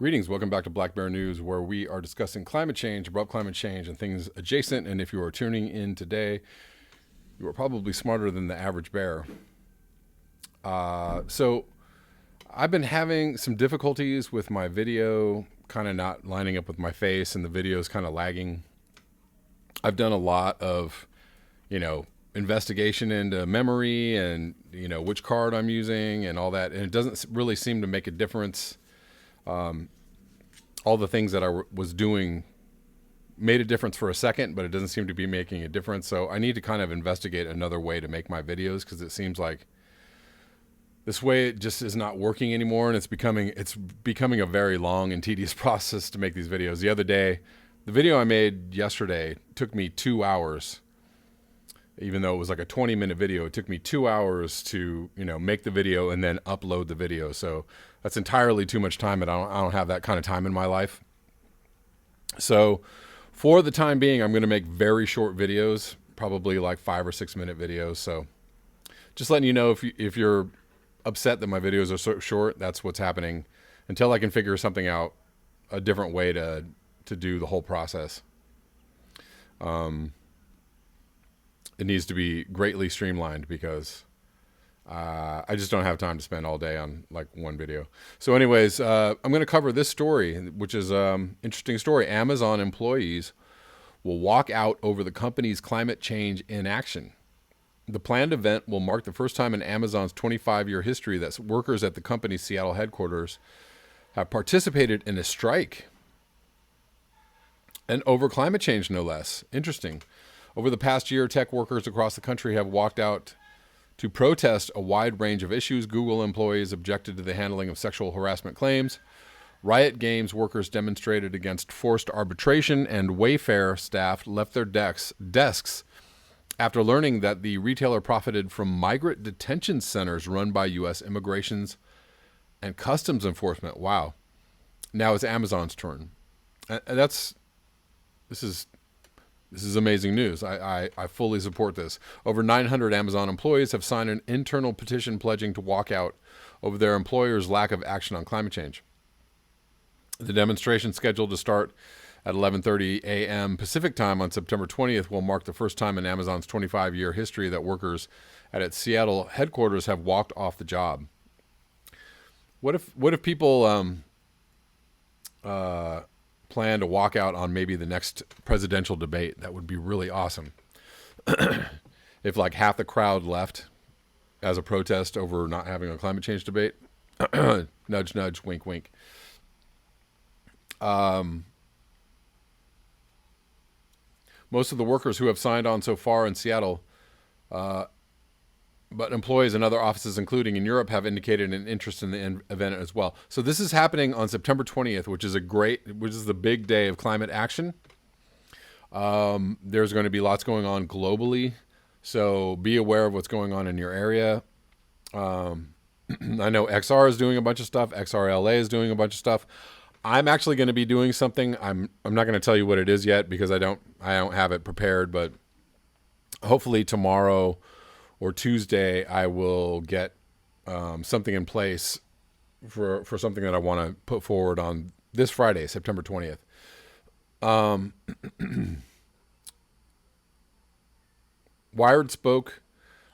Greetings, welcome back to Black Bear News, where we are discussing climate change, abrupt climate change, and things adjacent. And if you are tuning in today, you are probably smarter than the average bear. So I've been having some difficulties with my video kind of not lining up with my face, and the video is kind of lagging. I've done a lot of, investigation into memory and, which card I'm using and all that. And it doesn't really seem to make a difference. All the things that I was doing made a difference for a second, but it doesn't seem to be making a difference. So I need to kind of investigate another way to make my videos, because it seems like this way it just is not working anymore, and it's becoming a very long and tedious process to make these videos. The other day, the video I made yesterday took me 2 hours. Even though it was like a 20-minute video, it took me 2 hours to, make the video and then upload the video. So that's entirely too much time, and I don't have that kind of time in my life. So for the time being, I'm going to make very short videos, probably like 5 or 6 minute videos. So just letting you know, if you're upset that my videos are so short, that's what's happening until I can figure something out, a different way to do the whole process. It needs to be greatly streamlined, because I just don't have time to spend all day on like one video. So anyways, I'm going to cover this story, which is interesting story. Amazon employees will walk out over the company's climate change inaction. The planned event will mark the first time in Amazon's 25-year history that workers at the company's Seattle headquarters have participated in a strike, and over climate change, no less. Interesting. Over the past year, tech workers across the country have walked out to protest a wide range of issues. Google employees objected to the handling of sexual harassment claims. Riot Games workers demonstrated against forced arbitration, and Wayfair staff left their desks after learning that the retailer profited from migrant detention centers run by U.S. Immigrations and Customs Enforcement. Wow. Now it's Amazon's turn. This is amazing news. I fully support this. Over 900 Amazon employees have signed an internal petition pledging to walk out over their employer's lack of action on climate change. The demonstration, scheduled to start at 11:30 a.m. Pacific time on September 20th, will mark the first time in Amazon's 25-year history that workers at its Seattle headquarters have walked off the job. What if people plan to walk out on maybe the next presidential debate? That would be really awesome. If like half the crowd left as a protest over not having a climate change debate. Nudge, nudge, wink, wink. Most of the workers who have signed on so far in Seattle, but employees in other offices, including in Europe, have indicated an interest in the event as well. So this is happening on September 20th, which is the big day of climate action. There's going to be lots going on globally, so be aware of what's going on in your area. I know XR is doing a bunch of stuff. XRLA is doing a bunch of stuff. I'm actually going to be doing something. I'm not going to tell you what it is yet, because I don't have it prepared, but hopefully tomorrow or Tuesday, I will get something in place for something that I want to put forward on this Friday, September 20th. Wired spoke.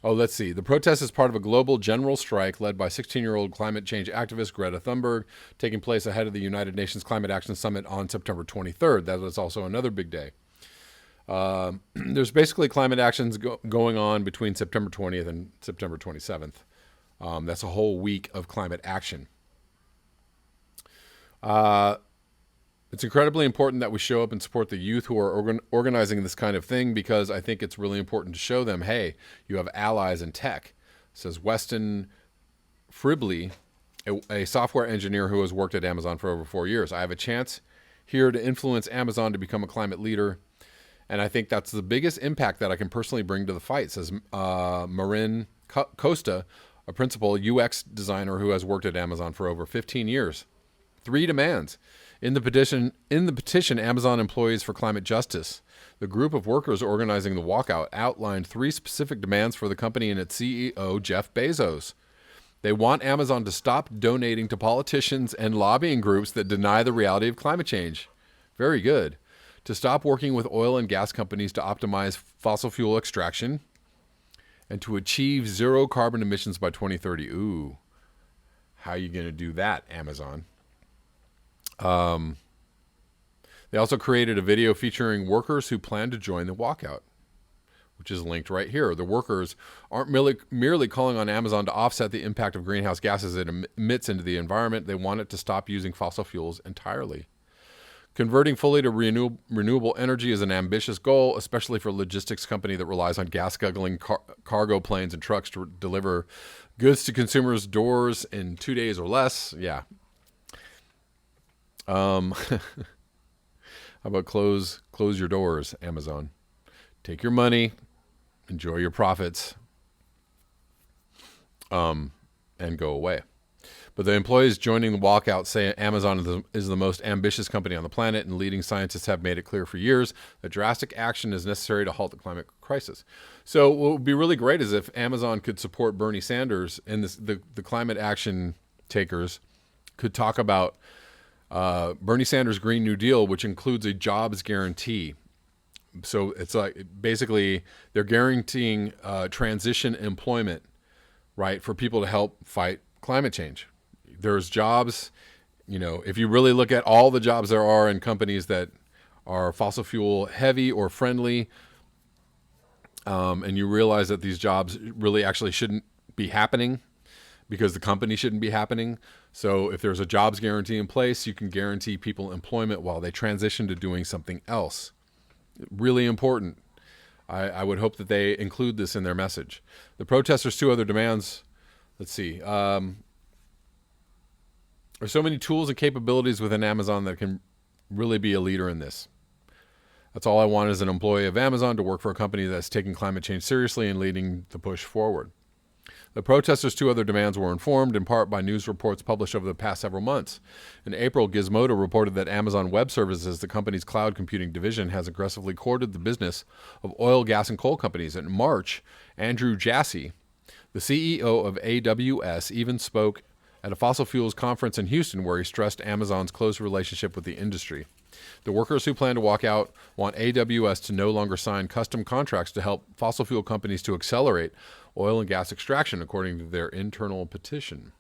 Oh, let's see. The protest is part of a global general strike led by 16-year-old climate change activist Greta Thunberg, taking place ahead of the United Nations Climate Action Summit on September 23rd. That is also another big day. There's basically climate actions going on between September 20th and September 27th. That's a whole week of climate action. It's incredibly important that we show up and support the youth who are organizing this kind of thing, because I think it's really important to show them, hey, you have allies in tech, says Weston Fribley, a software engineer who has worked at Amazon for over 4 years. I have a chance here to influence Amazon to become a climate leader, and I think that's the biggest impact that I can personally bring to the fight, says Marin Costa, a principal UX designer who has worked at Amazon for over 15 years. 3 demands. In the petition, Amazon Employees for Climate Justice, the group of workers organizing the walkout, outlined 3 specific demands for the company and its CEO, Jeff Bezos. They want Amazon to stop donating to politicians and lobbying groups that deny the reality of climate change. Very good. To stop working with oil and gas companies to optimize fossil fuel extraction, and to achieve zero carbon emissions by 2030. Ooh, how are you going to do that, Amazon? They also created a video featuring workers who plan to join the walkout, which is linked right here. The workers aren't merely calling on Amazon to offset the impact of greenhouse gases it emits into the environment. They want it to stop using fossil fuels entirely. Converting fully to renewable energy is an ambitious goal, especially for a logistics company that relies on gas-guzzling cargo planes and trucks to deliver goods to consumers' doors in 2 days or less. Yeah. How about close your doors, Amazon? Take your money, enjoy your profits, and go away. But the employees joining the walkout say Amazon is the most ambitious company on the planet, and leading scientists have made it clear for years that drastic action is necessary to halt the climate crisis. So what would be really great is if Amazon could support Bernie Sanders and the climate action takers could talk about Bernie Sanders' Green New Deal, which includes a jobs guarantee. So it's like basically they're guaranteeing transition employment, right, for people to help fight climate change. There's jobs, if you really look at all the jobs there are in companies that are fossil fuel heavy or friendly, and you realize that these jobs really actually shouldn't be happening because the company shouldn't be happening. So if there's a jobs guarantee in place, you can guarantee people employment while they transition to doing something else. Really important. I would hope that they include this in their message. The protesters' two other demands, let's see. There's so many tools and capabilities within Amazon that can really be a leader in this. That's all I want as an employee of Amazon, to work for a company that's taking climate change seriously and leading the push forward. The protesters' two other demands were informed in part by news reports published over the past several months. In April, Gizmodo reported that Amazon Web Services, the company's cloud computing division, has aggressively courted the business of oil, gas, and coal companies. In March, Andrew Jassy, the CEO of AWS, even spoke at a fossil fuels conference in Houston where he stressed Amazon's close relationship with the industry. The workers who plan to walk out want AWS to no longer sign custom contracts to help fossil fuel companies to accelerate oil and gas extraction, according to their internal petition.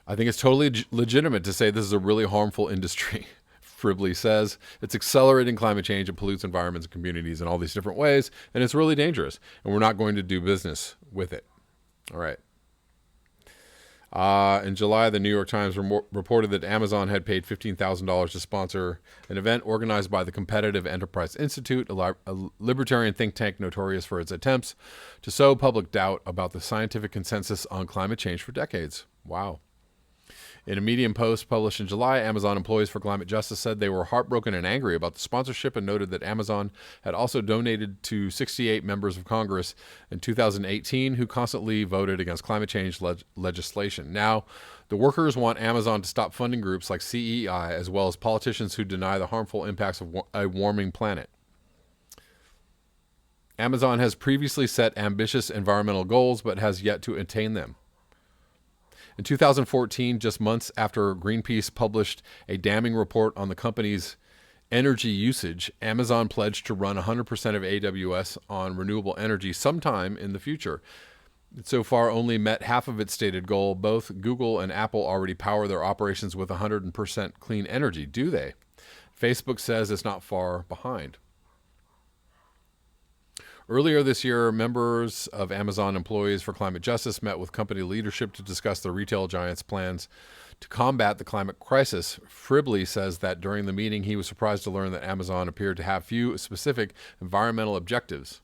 I think it's totally legitimate to say this is a really harmful industry. Fribley says it's accelerating climate change and pollutes environments and communities in all these different ways, and it's really dangerous, and we're not going to do business with it. All right. In July, the New York Times reported that Amazon had paid $15,000 to sponsor an event organized by the Competitive Enterprise Institute, a libertarian think tank notorious for its attempts to sow public doubt about the scientific consensus on climate change for decades. Wow. In a Medium post published in July, Amazon Employees for Climate Justice said they were heartbroken and angry about the sponsorship, and noted that Amazon had also donated to 68 members of Congress in 2018 who constantly voted against climate change legislation. Now, the workers want Amazon to stop funding groups like CEI, as well as politicians who deny the harmful impacts of a warming planet. Amazon has previously set ambitious environmental goals, but has yet to attain them. In 2014, just months after Greenpeace published a damning report on the company's energy usage, Amazon pledged to run 100% of AWS on renewable energy sometime in the future. It so far only met half of its stated goal. Both Google and Apple already power their operations with 100% clean energy, do they? Facebook says it's not far behind. Earlier this year, members of Amazon Employees for Climate Justice met with company leadership to discuss the retail giant's plans to combat the climate crisis. Fribley says that during the meeting, he was surprised to learn that Amazon appeared to have few specific environmental objectives.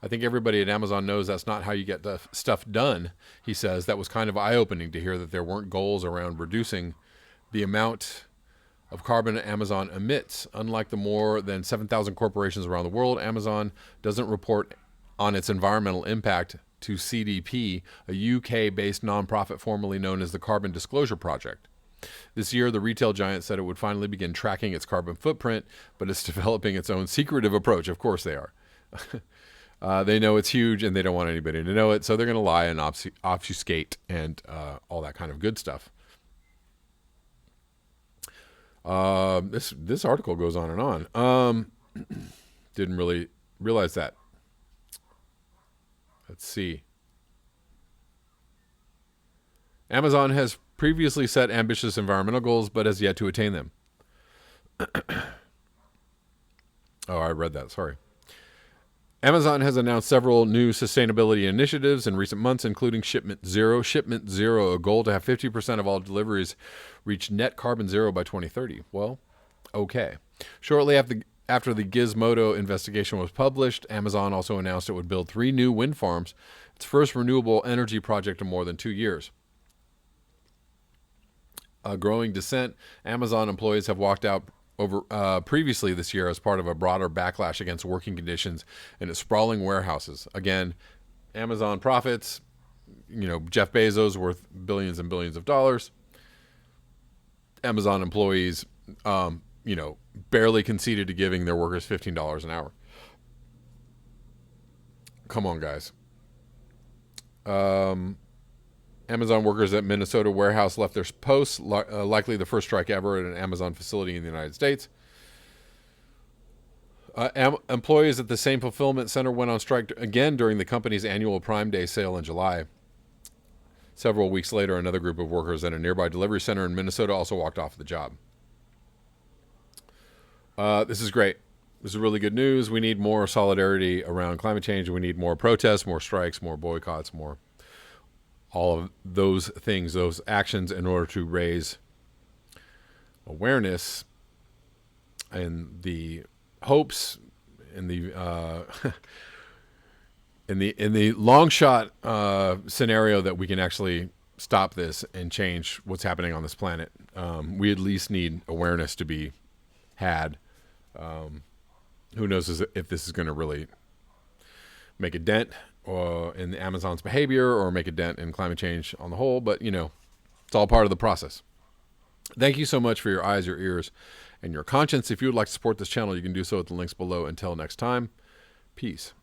I think everybody at Amazon knows that's not how you get the stuff done, he says. That was kind of eye-opening to hear that there weren't goals around reducing the amount of carbon Amazon emits. Unlike the more than 7,000 corporations around the world, Amazon doesn't report on its environmental impact to CDP, a UK-based nonprofit formerly known as the Carbon Disclosure Project. This year, the retail giant said it would finally begin tracking its carbon footprint, but it's developing its own secretive approach. Of course they are. They know it's huge and they don't want anybody to know it, so they're going to lie and obfuscate and all that kind of good stuff. This article goes on and on. Didn't really realize that. Let's see. Amazon has previously set ambitious environmental goals, but has yet to attain them. Oh, I read that. Sorry. Amazon has announced several new sustainability initiatives in recent months, including Shipment Zero. Shipment Zero, a goal to have 50% of all deliveries reach net carbon zero by 2030. Well, okay. Shortly after the Gizmodo investigation was published, Amazon also announced it would build 3 new wind farms, its first renewable energy project in more than 2 years. A growing dissent. Amazon employees have walked out over previously this year as part of a broader backlash against working conditions in its sprawling warehouses. Again, Amazon profits, Jeff Bezos worth billions and billions of dollars. Amazon employees, barely conceded to giving their workers $15 an hour. Come on, guys. Amazon workers at Minnesota warehouse left their posts, likely the first strike ever at an Amazon facility in the United States. Employees at the same fulfillment center went on strike again during the company's annual Prime Day sale in July. Several weeks later, another group of workers at a nearby delivery center in Minnesota also walked off the job. This is great. This is really good news. We need more solidarity around climate change. We need more protests, more strikes, more boycotts, more all of those things, those actions, in order to raise awareness and the hopes in the in the long shot scenario that we can actually stop this and change what's happening on this planet. We at least need awareness to be had. Who knows if this is going to really make a dent in the Amazon's behavior or make a dent in climate change on the whole, but it's all part of the process. Thank you so much for your eyes, your ears, and your conscience. If you would like to support this channel, you can do so at the links below. Until next time, peace.